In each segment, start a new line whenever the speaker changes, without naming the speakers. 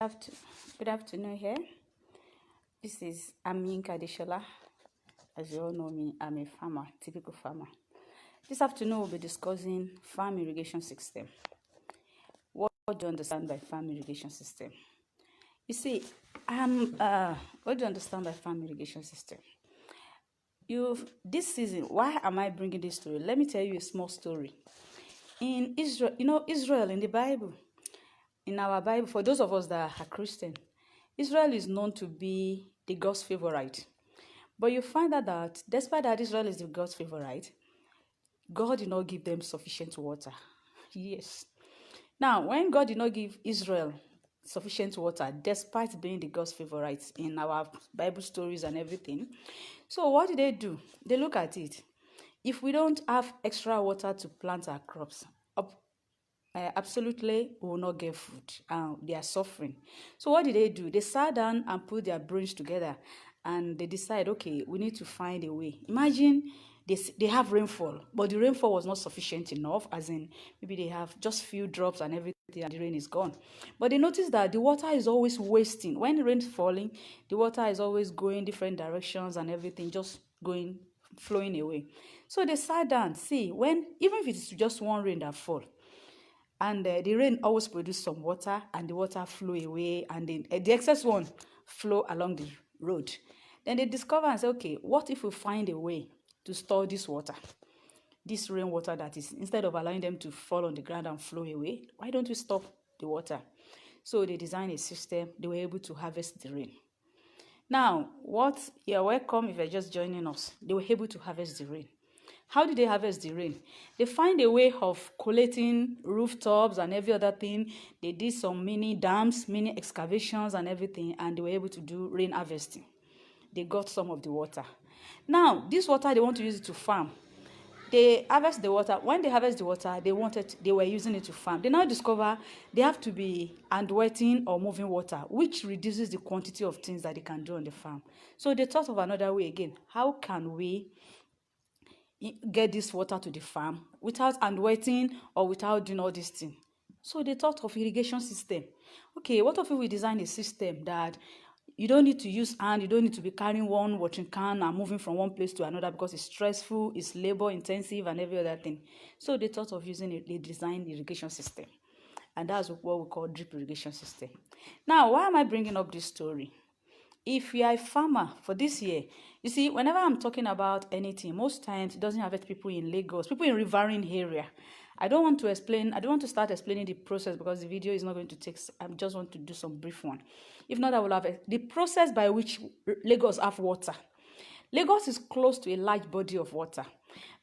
After- Good afternoon here. This is Amin Kadishola. As you all know me, I'm a farmer, typical farmer. This afternoon we'll be discussing farm irrigation system. What do you understand by farm irrigation system? You see, what do you understand by farm irrigation system? This season, why am I bringing this story? Let me tell you a small story. In Israel, Israel in the Bible, in our Bible, for those of us that are Christian, Israel is known to be the God's favorite. But you find out that despite that Israel is the God's favorite, God did not give them sufficient water. Yes. Now, when God did not give Israel sufficient water, despite being the God's favorite in our Bible stories and everything, so what did they do? They look at it. If we don't have extra water to plant our crops, absolutely we will not get food. They are suffering. So what did they do? They sat down and put their brains together and they decide, okay, we need to find a way. Imagine they have rainfall, but the rainfall was not sufficient enough, as in maybe they have just few drops and everything and the rain is gone. But they notice that the water is always wasting. When the rain is falling, the water is always going different directions and everything, just flowing away. So they sat down, see, even if it's just one rain that fall, and the rain always produce some water and the water flow away and the excess one flow along the road. Then they discover and say, okay, what if we find a way to store this water, this rainwater that is, instead of allowing them to fall on the ground and flow away, why don't we stop the water? So they designed a system. They were able to harvest the rain. Now, you're welcome if you're just joining us. They were able to harvest the rain. How did they harvest the rain? They find a way of collating rooftops and every other thing. They did some mini dams, mini excavations and everything, and they were able to do rain harvesting. They got some of the water. Now, this water, they want to use it to farm. They harvest the water. When they harvest the water, they were using it to farm. They now discover they have to be hand-wetting or moving water, which reduces the quantity of things that they can do on the farm. So they thought of another way again. How can we get this water to the farm without hand-wetting or without doing all this thing? So they thought of irrigation system. Okay, what if we design a system that you don't need to use hand, you don't need to be carrying one watering can and moving from one place to another because it's stressful, it's labor intensive and every other thing. So they thought of using a designed irrigation system. And that's what we call drip irrigation system. Now, why am I bringing up this story? If you are a farmer for this year, you see, whenever I'm talking about anything, most times it doesn't affect people in Lagos, people in riverine area. I don't want to start explaining the process because the video is not going to take, I just want to do some brief one. If not, I will have the process by which Lagos have water. Lagos is close to a large body of water.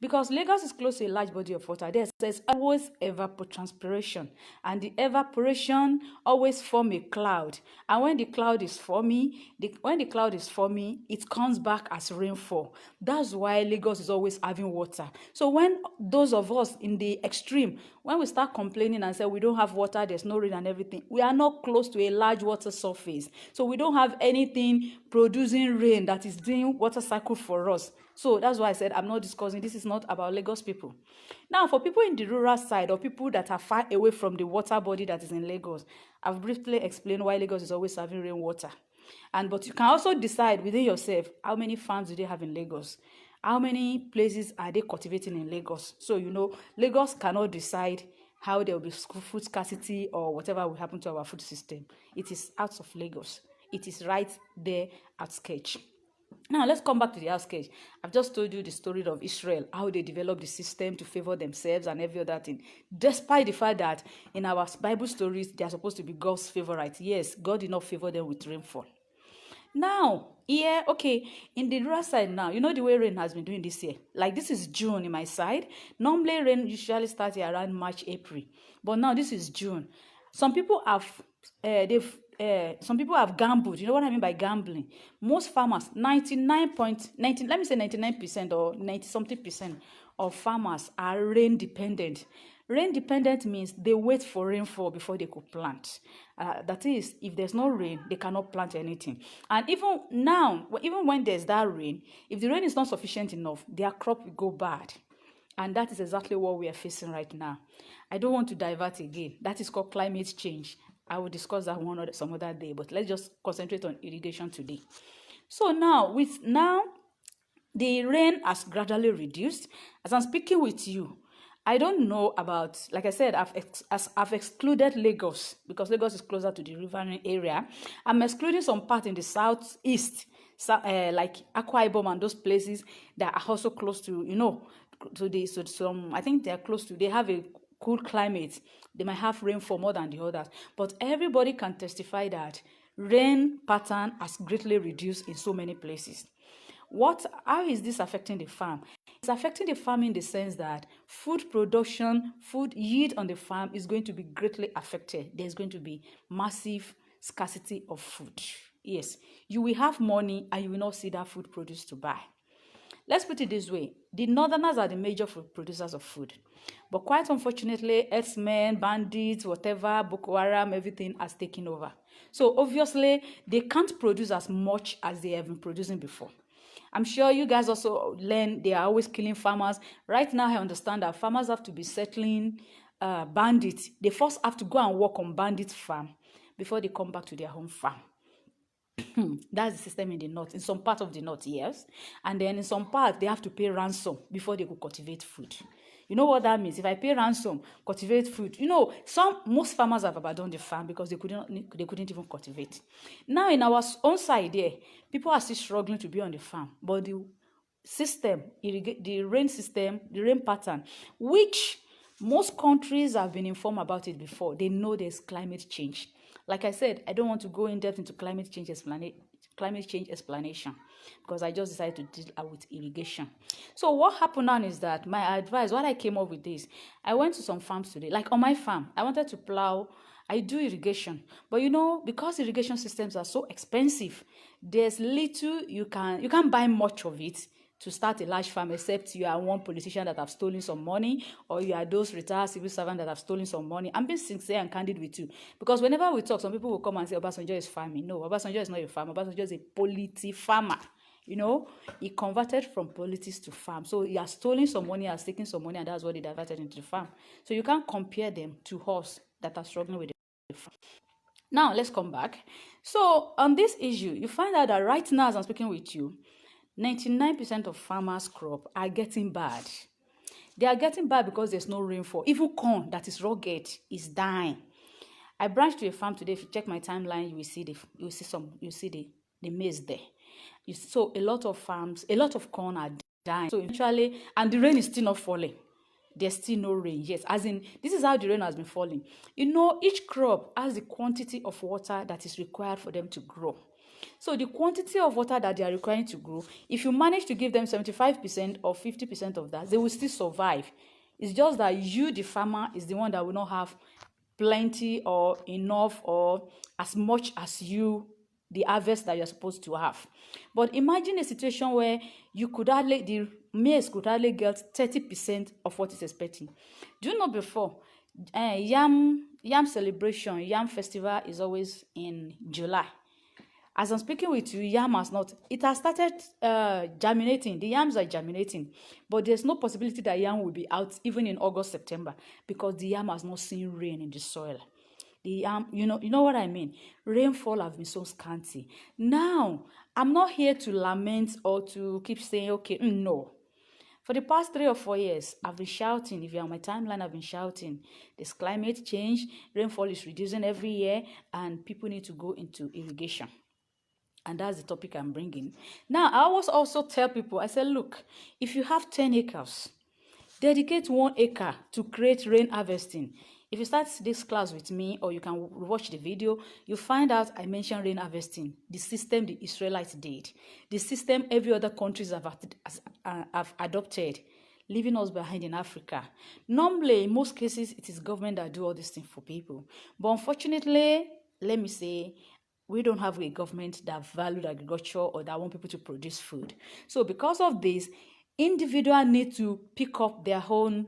Because Lagos is close to a large body of water, there's always evapotranspiration. And the evaporation always form a cloud. And when the cloud is forming, it comes back as rainfall. That's why Lagos is always having water. So when those of us in the extreme, when we start complaining and say we don't have water, there's no rain and everything, we are not close to a large water surface. So we don't have anything producing rain that is doing water cycle for us. So that's why I said I'm not discussing. This is not about Lagos people. Now, for people in the rural side or people that are far away from the water body that is in Lagos, I've briefly explained why Lagos is always having rainwater. But you can also decide within yourself how many farms do they have in Lagos? How many places are they cultivating in Lagos? So, Lagos cannot decide how there will be food scarcity or whatever will happen to our food system. It is out of Lagos. It is right there at sketch. Now, let's come back to the outskirts. I've just told you the story of Israel, how they developed the system to favor themselves and every other thing. Despite the fact that in our Bible stories, they are supposed to be God's favorite. Yes, God did not favor them with rainfall. Now, in the rural side now, the way rain has been doing this year. Like this is June in my side. Normally, rain usually starts around March, April. But now this is June. Some people have gambled. You know what I mean by gambling? Most farmers, 99% or 90-something% of farmers are rain dependent. Rain dependent means they wait for rainfall before they could plant. That is, if there's no rain, they cannot plant anything. And even now, even when there's that rain, if the rain is not sufficient enough, their crop will go bad. And that is exactly what we are facing right now. I don't want to divert again. That is called climate change. I will discuss that one or some other day, but let's just concentrate on irrigation today. So now, the rain has gradually reduced. As I'm speaking with you, I don't know about, like I said, I've excluded Lagos because Lagos is closer to the riverine area. I'm excluding some part in the southeast, like Akwa Ibom and those places that are also close to, some, I think they are close to, they have a cool climate. They might have rainfall more than the others. But everybody can testify that rain pattern has greatly reduced in so many places. How is this affecting the farm? It's affecting the farm in the sense that food production, food yield on the farm is going to be greatly affected. There's going to be massive scarcity of food. Yes, you will have money and you will not see that food produce to buy. Let's put it this way. The northerners are the major food producers of food. But quite unfortunately, herdsmen, bandits, whatever, Boko Haram, everything has taken over. So obviously, they can't produce as much as they have been producing before. I'm sure you guys also learn they are always killing farmers. Right now, I understand that farmers have to be settling bandits. They first have to go and work on bandit farm before they come back to their home farm. That's the system in the north. In some part of the north, yes. And then in some part, they have to pay ransom before they could cultivate food. You know what that means? If I pay ransom, cultivate food. Most farmers have abandoned the farm because they couldn't even cultivate. Now, in our own side there, people are still struggling to be on the farm. But the system, the rain pattern, which most countries have been informed about it before. They know there's climate change. Like I said, I don't want to go in depth into climate change explanation because I just decided to deal with irrigation. So what happened now is that my advice, what I came up with this, I went to some farms today. Like on my farm, I wanted to plow. I do irrigation, but because irrigation systems are so expensive, there's little you can't buy much of it to start a large farm, except you are one politician that have stolen some money, or you are those retired civil servants that have stolen some money. I'm being sincere and candid with you. Because whenever we talk, some people will come and say, Obasanjo is farming. No, Obasanjo is not a farmer. Obasanjo is a farmer. He converted from politics to farm. So he has stolen some money, has taken some money, and that's what he diverted into the farm. So you can't compare them to us that are struggling with the farm. Now, let's come back. So on this issue, you find out that right now, as I'm speaking with you, 99% of farmers' crop are getting bad. They are getting bad because there's no rainfall. Even corn that is rugged is dying. I branched to a farm today. If you check my timeline, you will see the maize there. So a lot of farms, a lot of corn are dying. So eventually, and the rain is still not falling. There's still no rain yet. As in, this is how the rain has been falling. Each crop has the quantity of water that is required for them to grow. So the quantity of water that they are requiring to grow, if you manage to give them 75% or 50% of that, they will still survive. It's just that you, the farmer, is the one that will not have plenty or enough or as much as the harvest that you're supposed to have. But imagine a situation where the maize could hardly get 30% of what it's expecting. Do you know before, yam celebration, yam festival is always in July. As I'm speaking with you, it has started germinating. The yams are germinating, but there's no possibility that yam will be out even in August, September, because the yam has not seen rain in the soil. The yam, you know what I mean? Rainfall has been so scanty. Now, I'm not here to lament or to keep saying, okay, no. For the past 3 or 4 years, I've been shouting. If you're on my timeline, I've been shouting. There's climate change, rainfall is reducing every year, and people need to go into irrigation. And that's the topic I'm bringing. Now, I always also tell people, I say, look, if you have 10 acres, dedicate 1 acre to create rain harvesting. If you start this class with me, or you can watch the video, you find out I mentioned rain harvesting, the system the Israelites did, the system every other countries have adopted, leaving us behind in Africa. Normally, in most cases, it is government that do all these things for people. But unfortunately, let me say, we don't have a government that values agriculture or that want people to produce food. So because of this, individuals need to pick up your own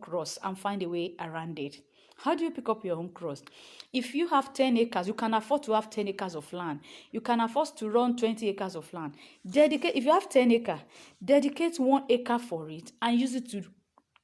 cross and find a way around it. How do you pick up your own cross? If you have 10 acres, you can afford to have 10 acres of land. You can afford to run 20 acres of land. If you have 10 acres, dedicate 1 acre for it and use it to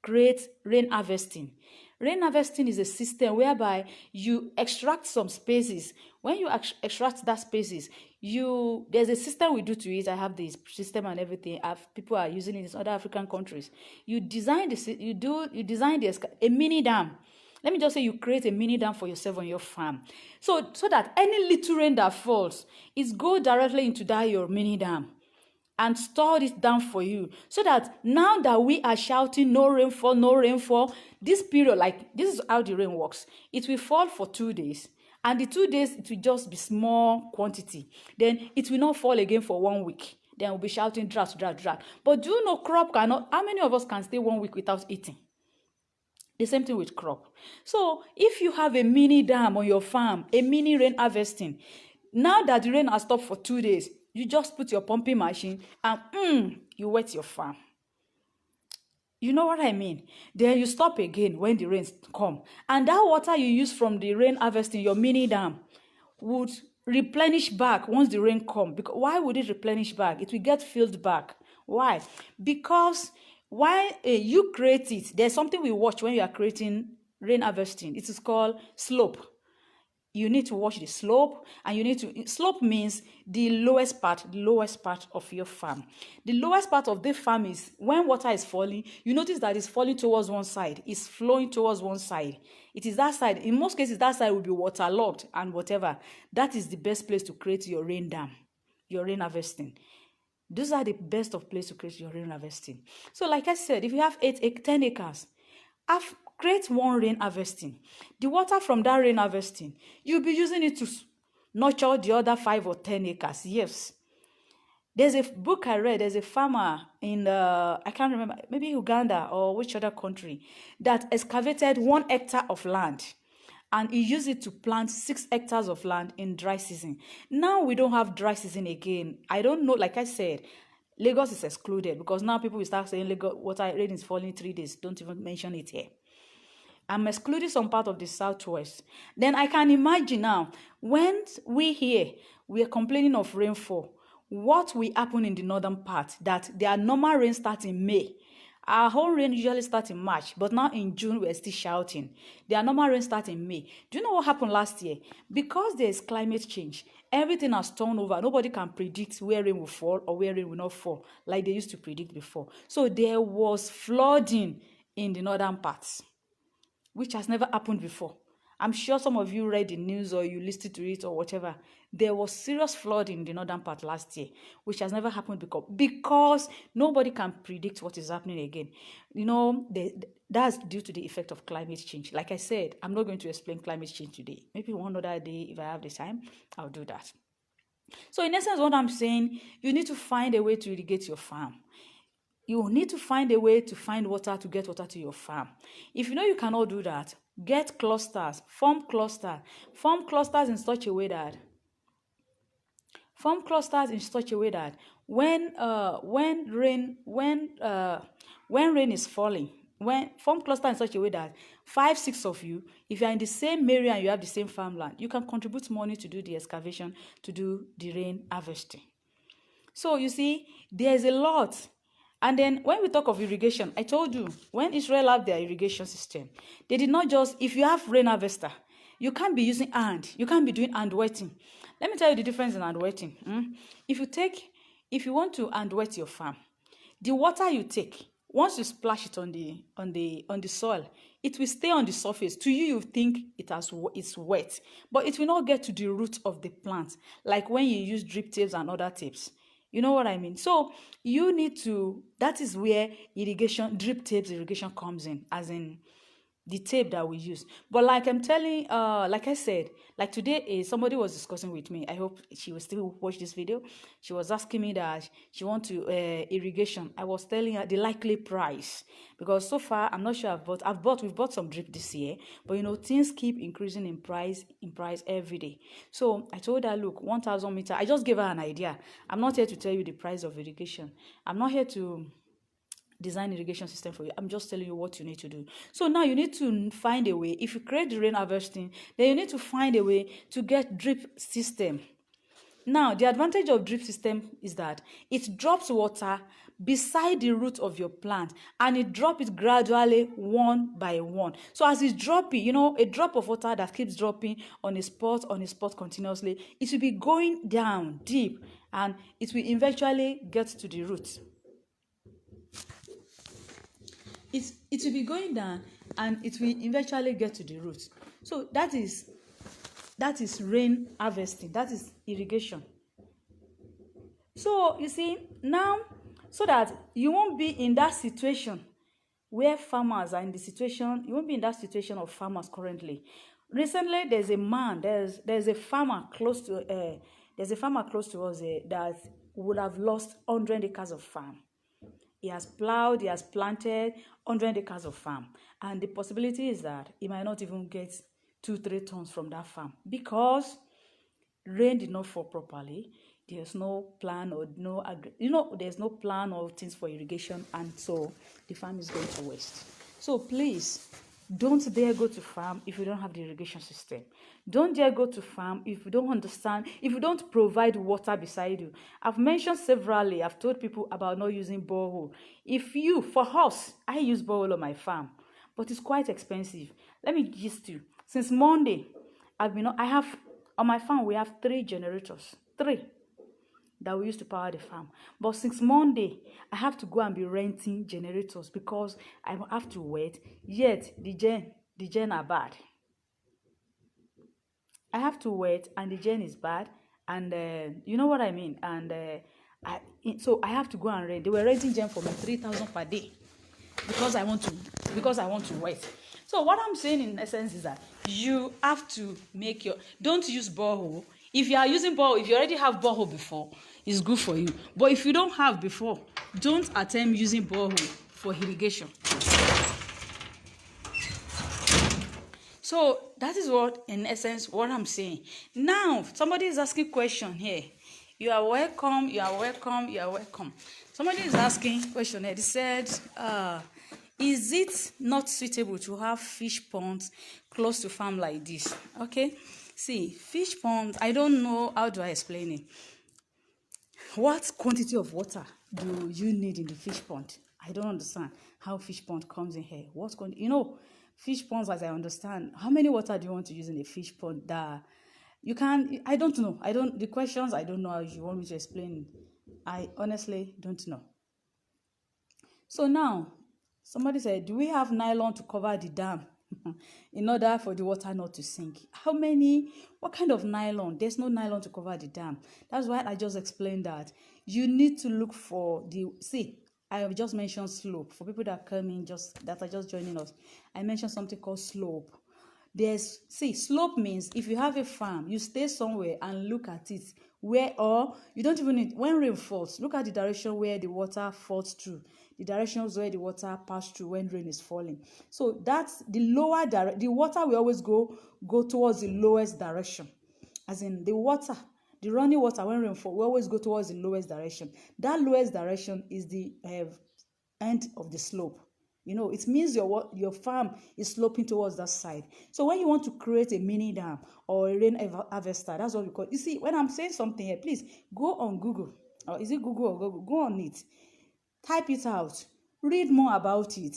create rain harvesting. Rain harvesting is a system whereby you extract some spaces. When you extract that spaces, there's a system we do to it. I have this system and everything. People are using it in other African countries. You design a mini dam. Let me just say you create a mini dam for yourself on your farm. So that any little rain that falls is go directly into your mini dam and store it down for you, so that now that we are shouting no rainfall, no rainfall, this period, like this is how the rain works. It will fall for 2 days, and the 2 days it will just be small quantity. Then it will not fall again for 1 week. Then we'll be shouting drought, drought, drought. But do you know crop cannot? How many of us can stay 1 week without eating? The same thing with crop. So if you have a mini dam on your farm, a mini rain harvesting, now that the rain has stopped for 2 days, you just put your pumping machine and you wet your farm. You know what I mean? Then you stop again when the rains come. And that water you use from the rain harvesting, your mini dam, would replenish back once the rain comes. Because why would it replenish back? It will get filled back. Why? Because while you create it, there's something we watch when you are creating rain harvesting. It is called slope. You need to watch the slope, and slope means the lowest part of your farm. The lowest part of the farm is when water is falling, you notice that it's falling towards one side, it's flowing towards one side. It is that side. In most cases, that side will be waterlogged and whatever. That is the best place to create your rain dam, your rain harvesting. Those are the best of places to create your rain harvesting. So like I said, if you have 10 acres, create one rain harvesting. The water from that rain harvesting, you'll be using it to nurture the other 5 or 10 acres. Yes. There's a book I read. There's a farmer in, I can't remember, maybe Uganda or which other country, that excavated 1 hectare of land. And he used it to plant 6 hectares of land in dry season. Now we don't have dry season again. I don't know, like I said, Lagos is excluded because now people will start saying Lagos water rain is falling 3 days. Don't even mention it here. I'm excluding some part of the southwest. Then I can imagine now, when we are complaining of rainfall, what will happen in the northern part, that their normal rain starts in May. Our whole rain usually starts in March, but now in June we're still shouting. Their normal rain starts in May. Do you know what happened last year? Because there is climate change, everything has turned over. Nobody can predict where rain will fall or where rain will not fall, like they used to predict before. So there was flooding in the northern parts, which has never happened before. I'm sure some of you read the news or you listened to it or whatever. There was serious flooding in the northern part last year, which has never happened because nobody can predict what is happening again. You know, that's due to the effect of climate change. Like I said, I'm not going to explain climate change today. Maybe one other day, if I have the time, I'll do that. So in essence, what I'm saying, you need to find a way to irrigate your farm. You need to find a way to find water, to get water to your farm. If you know you cannot do that, get clusters, form clusters in such a way that when rain is falling, form cluster in such a way that 5-6 of you, if you are in the same area and you have the same farmland, you can contribute money to do the excavation, to do the rain harvesting. So you see, there's a lot. And then when we talk of irrigation, I told you, when Israel had their irrigation system, they did not just, if you have rain harvester, you can't be using hand. You can't be doing hand wetting. Let me tell you the difference in hand wetting. If you want to hand wet your farm, the water you take, once you splash it on the soil, it will stay on the surface. To you, you think it's wet, but it will not get to the root of the plant, like when you use drip tapes and other tapes. You know what I mean? So you need to, that is where drip tapes irrigation comes in, as in the tape that we use. But like I'm telling, like I said, like today, somebody was discussing with me. I hope she will still watch this video. She was asking me that she want to irrigation. I was telling her the likely price, because so far I'm not sure we've bought some drip this year, but you know, things keep increasing in price every day. So I told her, look, 1,000 meter. I just gave her an idea. I'm not here to tell you the price of irrigation. I'm not here to design irrigation system for you. I'm just telling you what you need to do. So now you need to find a way. If you create the rain harvesting, then you need to find a way to get drip system. Now, the advantage of drip system is that it drops water, beside the root of your plant, and it drop it gradually one by one. So as it's dropping, a drop of water that keeps dropping on a spot continuously, it will be going down deep, and it will eventually get to the root. It will be going down, and it will eventually get to the root. So that is rain harvesting. That is irrigation. So you see now, so that you won't be in that situation where farmers are in the situation, you won't be in that situation of farmers currently. Recently, there's a farmer close to us that would have lost 100 acres of farm. He has plowed, he has planted 100 acres of farm, and the possibility is that he might not even get 2-3 tons from that farm because rain did not fall properly. There's no plan or there's no plan or things for irrigation, and so the farm is going to waste. So please, don't dare go to farm if you don't have the irrigation system. Don't dare go to farm if you don't understand, if you don't provide water beside you. I've mentioned severally, I've told people about not using borehole. For us, I use borehole on my farm, but it's quite expensive. Let me gist you. Since Monday, on my farm, we have 3 generators. 3 that we use to power the farm. But since Monday, I have to go and be renting generators because I have to wait. Yet the gen are bad. I have to wait, and the gen is bad, and you know what I mean. And so I have to go and rent. They were renting gen for me 3,000 per day because I want to wait. So what I'm saying in essence is that you have to don't use borehole. If you are using borehole, if you already have borehole before, it's good for you. But if you don't have before, don't attempt using borehole for irrigation. So that is in essence, what I'm saying. Now, somebody is asking a question here. You are welcome, you are welcome, you are welcome. Somebody is asking a question here. They said, is it not suitable to have fish ponds close to farm like this? Okay. See, fish ponds, I don't know, how do I explain it? What quantity of water do you need in the fish pond? I don't understand how fish pond comes in here. Fish ponds, as I understand, how many water do you want to use in a fish pond that you can? I don't know. The questions, I don't know how you want me to explain. I honestly don't know. So now, somebody said, do we have nylon to cover the dam in order for the water not to sink? What kind of nylon? There's no nylon to cover the dam. That's why I just explained that. You need to look for I have just mentioned slope. For people that are just joining us, I mentioned something called slope. Slope means if you have a farm, you stay somewhere and look at it or you don't even need, when rain falls, look at the direction where the water falls through, the directions where the water passes through when rain is falling. So that's the water will always go towards the lowest direction. As in the running water when rain falls will always go towards the lowest direction. That lowest direction is the end of the slope. It means your farm is sloping towards that side. So when you want to create a mini dam or a rain harvester, that's what we call it. You see, when I'm saying something here, please go on Google. Or is it Google or Google? Go on it. Type it out. Read more about it.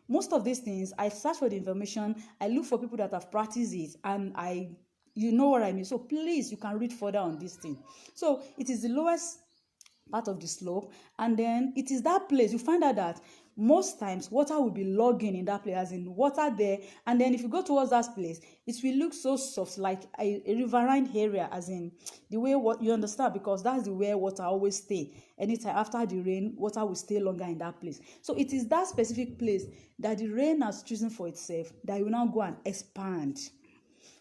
Most of these things, I search for the information. I look for people that have practiced it, and you know what I mean. So please, you can read further on this thing. So it is the lowest part of the slope, and then it is that place you find out that most times water will be logging in that place, as in water there, and then if you go towards that place, it will look so soft, like a riverine area, as in the way what you understand, because that's the way water always stay. Anytime after the rain, water will stay longer in that place. So it is that specific place that the rain has chosen for itself that you will now go and expand.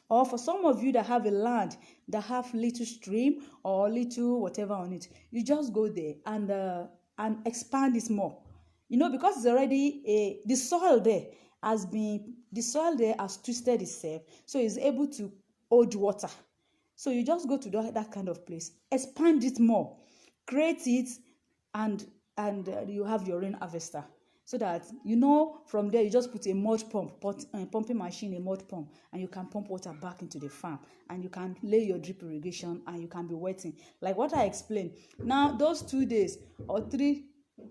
Or for some of you that have a land that have little stream or little whatever on it, you just go there and expand it more. Because it's already the soil there has twisted itself, so it's able to hold water. So you just go to that kind of place, expand it more, create it, and you have your rain harvester. so that from there you just put a mud pumping machine, a mud pump, and you can pump water back into the farm, and you can lay your drip irrigation, and you can be wetting like what I explained. Now those 2 days or 3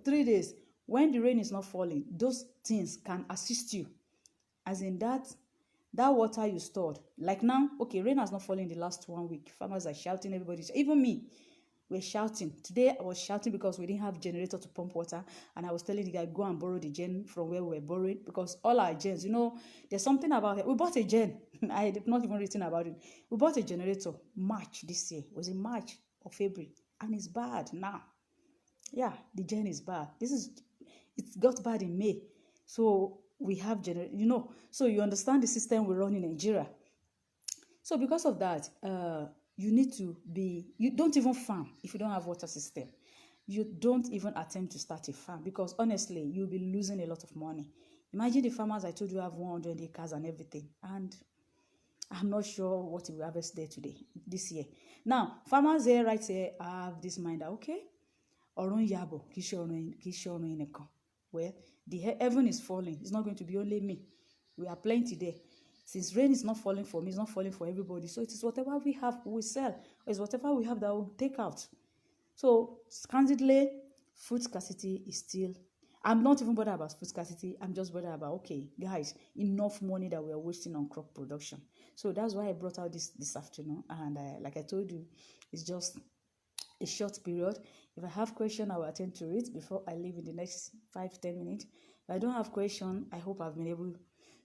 days when the rain is not falling, those things can assist you, as in that water you stored. Like now, okay, rain has not fallen in the last 1 week. Farmers are shouting, everybody's, even me, we're shouting. Today I was shouting because we didn't have generator to pump water, and I was telling the guy, go and borrow the gen from where we were borrowing, because all our gens, there's something about it. We bought a gen. I had not even written about it. We bought a generator March this year. It was in March or February, and it's bad now. Yeah, the gen is bad. It got bad in May. So we have so you understand the system we run in Nigeria. So because of that, you don't even farm if you don't have water system. You don't even attempt to start a farm, because honestly, you'll be losing a lot of money. Imagine the farmers I told you have 100 acres and everything, and I'm not sure what we harvest there this year. Now, farmers here right here have this mind that, okay, ọ̀run yàbọ̀ kì í ṣe ọ̀run ẹnìkan. Well, the heaven is falling. It's not going to be only me. We are plenty there. Since rain is not falling for me, it's not falling for everybody. So it is whatever we have, we sell. Or it's whatever we have that we'll take out. So, candidly, food scarcity is still... I'm not even bothered about food scarcity. I'm just bothered about, okay, guys, enough money that we are wasting on crop production. So that's why I brought out this afternoon. And like I told you, it's just a short period. If I have question, I will attend to it before I leave in the next 5-10 minutes. If I don't have question, I hope I've been able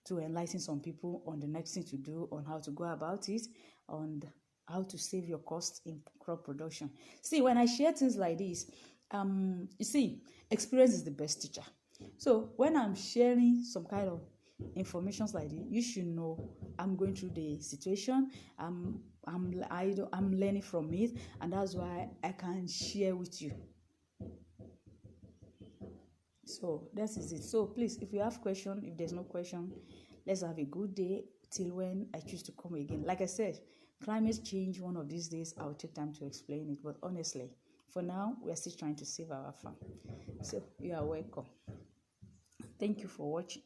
to enlighten some people on the next thing to do, on how to go about it, on how to save your cost in crop production. See, when I share things like this, you see, experience is the best teacher. So when I'm sharing some kind of information like this, you should know I'm going through the situation. I'm learning from it, and that's why I can share with you. So that is it. So please, if you have question, if there's no question, let's have a good day till when I choose to come again. Like I said, climate change, one of these days I'll take time to explain it, but honestly, for now we are still trying to save our farm. So you are welcome. Thank you for watching.